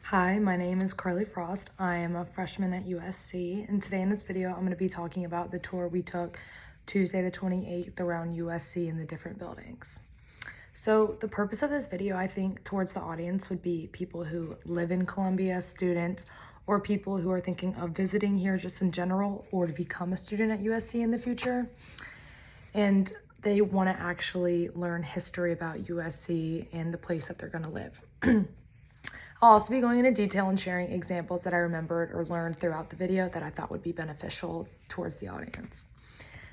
Hi, my name is Carly Frost. I am a freshman at USC, and today in this video, I'm going to be talking about the tour we took Tuesday the 28th around USC and the different buildings. So the purpose of this video, I think, towards the audience would be people who live in Columbia, students, or people who are thinking of visiting here just in general, or to become a student at USC in the future. And they want to actually learn history about USC and the place that they're going to live. I'll also be going into detail and sharing examples that I remembered or learned throughout the video that I thought would be beneficial towards the audience.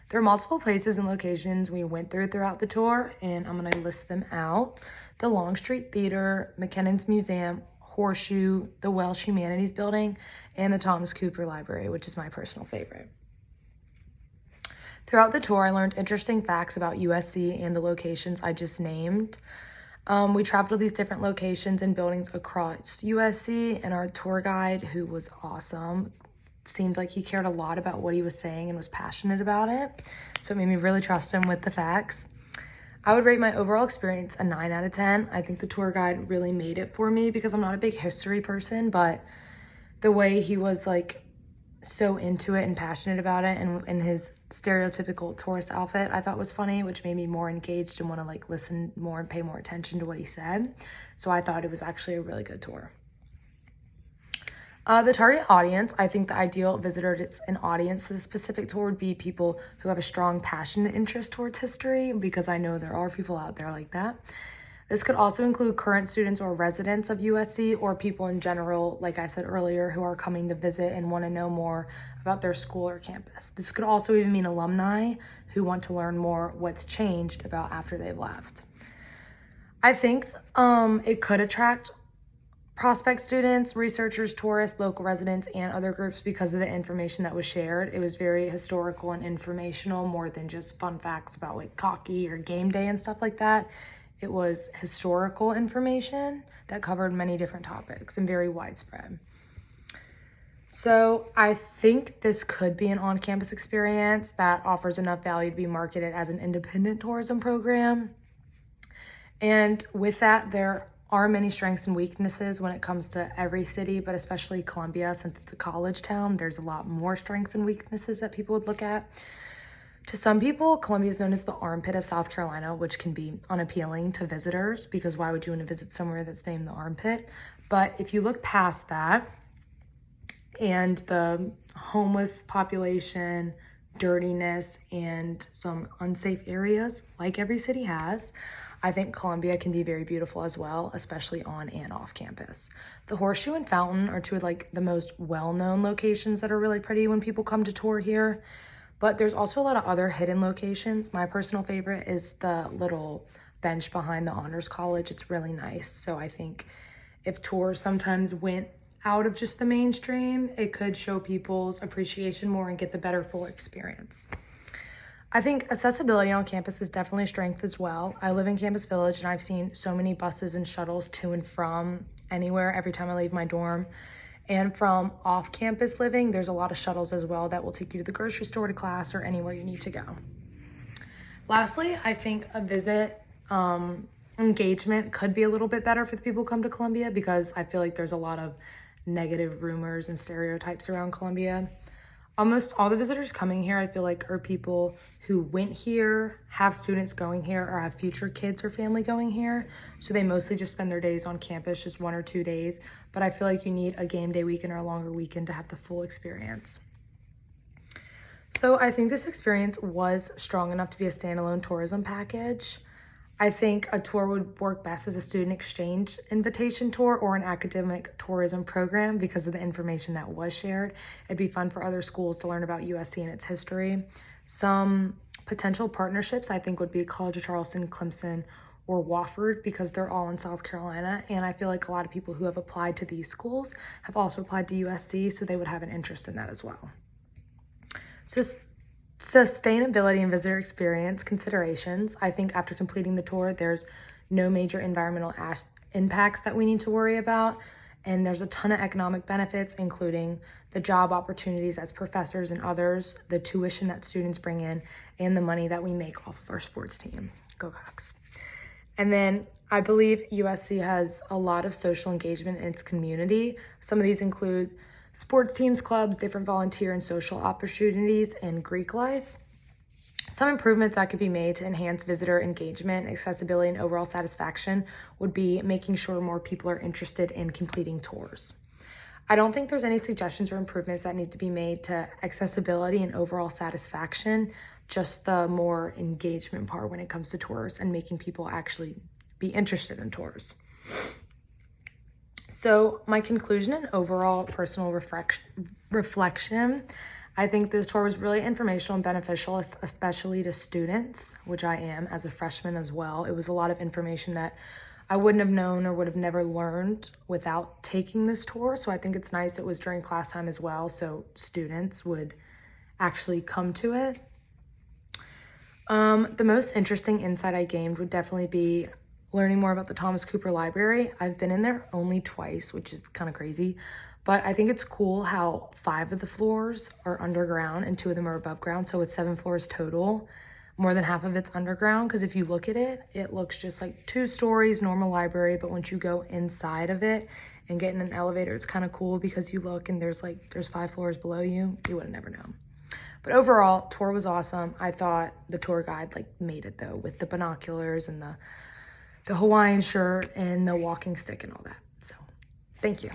There are multiple places and locations we went throughout the tour, and I'm going to list them out. The Longstreet Theater, McKinnon's Museum, Horseshoe, the Welsh Humanities Building, and the Thomas Cooper Library, which is my personal favorite. Throughout the tour, I learned interesting facts about USC and the locations I just named. We traveled to these different locations and buildings across USC, and our tour guide, who was awesome, seemed like he cared a lot about what he was saying and was passionate about it. So it made me really trust him with the facts. I would rate my overall experience a 9 out of 10. I think the tour guide really made it for me because I'm not a big history person, but the way he was so into it and passionate about it, and in his stereotypical tourist outfit, I thought was funny, which made me more engaged and want to listen more and pay more attention to what he said. So I thought it was actually a really good tour. The target audience, I think the ideal visitor, it's an audience to the specific tour would be people who have a strong passion and interest towards history, because I know there are people out there like that. This could also include current students or residents of USC, or people in general, like I said earlier, who are coming to visit and want to know more about their school or campus. This could also even mean alumni who want to learn more what's changed about after they've left. I think it could attract prospect students, researchers, tourists, local residents, and other groups because of the information that was shared. It was very historical and informational, more than just fun facts about hockey or game day and stuff like that. It was historical information that covered many different topics and very widespread. So I think this could be an on-campus experience that offers enough value to be marketed as an independent tourism program. And with that, there are many strengths and weaknesses when it comes to every city, but especially Columbia, since it's a college town, there's a lot more strengths and weaknesses that people would look at. To some people, Columbia is known as the armpit of South Carolina, which can be unappealing to visitors because why would you want to visit somewhere that's named the armpit? But if you look past that and the homeless population, dirtiness, and some unsafe areas like every city has, I think Columbia can be very beautiful as well, especially on and off campus. The Horseshoe and Fountain are two of the most well-known locations that are really pretty when people come to tour here. But there's also a lot of other hidden locations. My personal favorite is the little bench behind the Honors College. It's really nice. So I think if tours sometimes went out of just the mainstream, it could show people's appreciation more and get the better full experience. I think accessibility on campus is definitely a strength as well. I live in Campus Village, and I've seen so many buses and shuttles to and from anywhere every time I leave my dorm. And from off-campus living, there's a lot of shuttles as well that will take you to the grocery store, to class, or anywhere you need to go. Lastly, I think a visit engagement could be a little bit better for the people who come to Columbia, because I feel like there's a lot of negative rumors and stereotypes around Columbia. Almost all the visitors coming here, I feel like, are people who went here, have students going here, or have future kids or family going here. So they mostly just spend their days on campus, just 1 or 2 days. But I feel like you need a game day weekend or a longer weekend to have the full experience. So I think this experience was strong enough to be a standalone tourism package. I think a tour would work best as a student exchange invitation tour or an academic tourism program because of the information that was shared. It'd be fun for other schools to learn about USC and its history. Some potential partnerships I think would be College of Charleston, Clemson, or Wofford, because they're all in South Carolina. And I feel like a lot of people who have applied to these schools have also applied to USC, so they would have an interest in that as well. So sustainability and visitor experience considerations. I think after completing the tour, there's no major environmental impacts that we need to worry about. And there's a ton of economic benefits, including the job opportunities as professors and others, the tuition that students bring in, and the money that we make off of our sports team. Go Cox. And then I believe USC has a lot of social engagement in its community. Some of these include sports teams, clubs, different volunteer and social opportunities, and Greek life. Some improvements that could be made to enhance visitor engagement, accessibility, and overall satisfaction would be making sure more people are interested in completing tours. I don't think there's any suggestions or improvements that need to be made to accessibility and overall satisfaction, just the more engagement part when it comes to tours and making people actually be interested in tours. So my conclusion and overall personal reflection, I think this tour was really informational and beneficial, especially to students, which I am as a freshman as well. It was a lot of information that I wouldn't have known or would have never learned without taking this tour. So I think it's nice it was during class time as well, so students would actually come to it. The most interesting insight I gained would definitely be learning more about the Thomas Cooper Library. I've been in there only twice, which is kind of crazy, but I think it's cool how 5 of the floors are underground and 2 of them are above ground. So it's 7 floors total. More than half of it's underground, because if you look at it, it looks just like 2 stories, normal library, but once you go inside of it and get in an elevator, it's kind of cool because you look and there's 5 floors below you. You would have never known. But overall, tour was awesome. I thought the tour guide made it though, with the binoculars and the Hawaiian shirt and the walking stick and all that. So thank you.